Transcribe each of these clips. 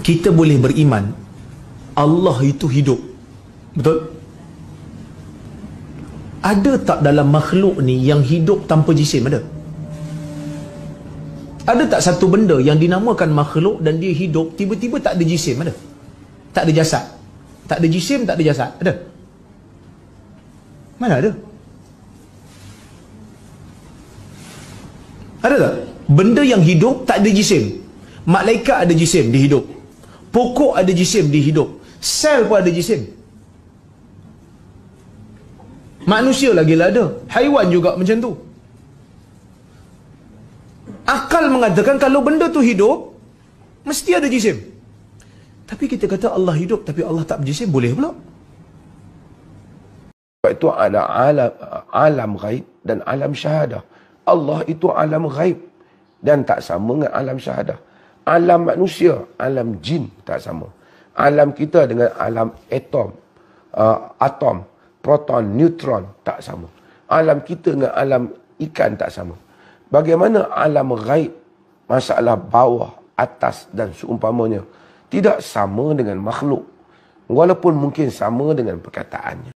kita boleh beriman Allah itu hidup. Betul? Ada tak dalam makhluk ni yang hidup tanpa jisim? Ada? Ada tak satu benda yang dinamakan makhluk dan dia hidup tiba-tiba tak ada jisim? Ada? Tak ada jasad? Tak ada jisim, tak ada jasad? Ada? Mana ada? Ada tak? Benda yang hidup tak ada jisim. Malaikat ada jisim, dia hidup. Pokok ada jisim, dia hidup. Sel pun ada jisim. Manusia lagi lah ada. Haiwan juga macam tu. Akal mengatakan kalau benda tu hidup, mesti ada jisim. Tapi kita kata Allah hidup, tapi Allah tak berjisim, boleh pula? Itu ada alam ghaib dan alam syahadah. Allah itu alam ghaib dan tak sama dengan alam syahadah. Alam manusia, alam jin tak sama. Alam kita dengan alam atom, proton, neutron tak sama. Alam kita dengan alam ikan tak sama. Bagaimana alam ghaib, masalah bawah, atas dan seumpamanya, tidak sama dengan makhluk. Walaupun mungkin sama dengan perkataannya.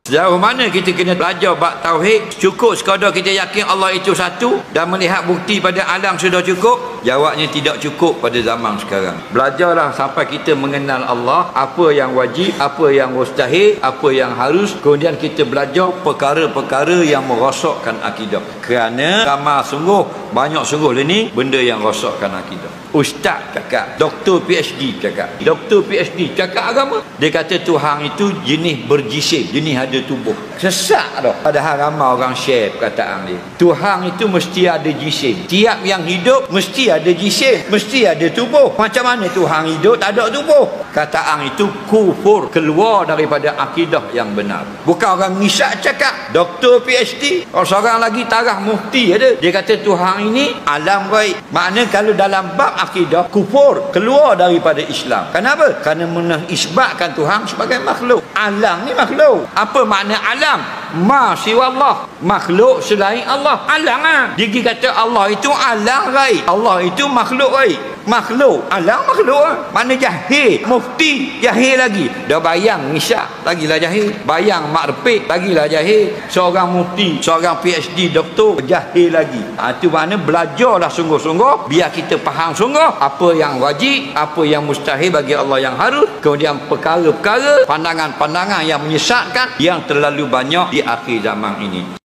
Sejauh mana kita kena belajar bab tauhid? Cukup sekadar kita yakin Allah itu satu dan melihat bukti pada alam sudah cukup? Jawabnya tidak cukup pada zaman sekarang. Belajarlah sampai kita mengenal Allah, apa yang wajib, apa yang mustahil, apa yang harus. Kemudian kita belajar perkara-perkara yang merosakkan akidah. Kerana ramai sungguh, banyak sungguh ni benda yang rosakkan akidah. Ustaz cakap, doktor PhD cakap, doktor PhD cakap agama. Dia kata Tuhan itu jenis berjisim, jenis ada tubuh. Sesat dah. Padahal ramai orang share perkataan dia. Tuhan itu mesti ada jisim. Tiap yang hidup mesti ada jisim, mesti ada tubuh. Macam mana Tuhan hidup tak ada tubuh? Kataan itu kufur, keluar daripada akidah yang benar. Bukan orang ngisap cakap, doktor PhD. Kalau seorang lagi tarah mufti ada, dia kata Tuhan ini alam ghaib. Makna kalau dalam bab akidah kufur, keluar daripada Islam. Kenapa? Kerana menisbatkan Tuhan sebagai makhluk. Alam ni makhluk. Apa makna alam? Ma siwa Allah, makhluk selain Allah. Alam ah. Dia kata Allah itu alam ghaib, Allah itu makhluk ghaib. Makhluk, alam makhluk ah. Mana jahil, mufti jahil lagi. Dah bayang ngisyak, lagilah jahil. Bayang mak repik, lagilah jahil. Seorang mufti, seorang PhD, doktor, jahil lagi. Itu mana belajarlah sungguh-sungguh, biar kita faham sungguh apa yang wajib, apa yang mustahil bagi Allah yang harus. Kemudian perkara-perkara, pandangan-pandangan yang menyesatkan yang terlalu banyak di akhir zaman ini.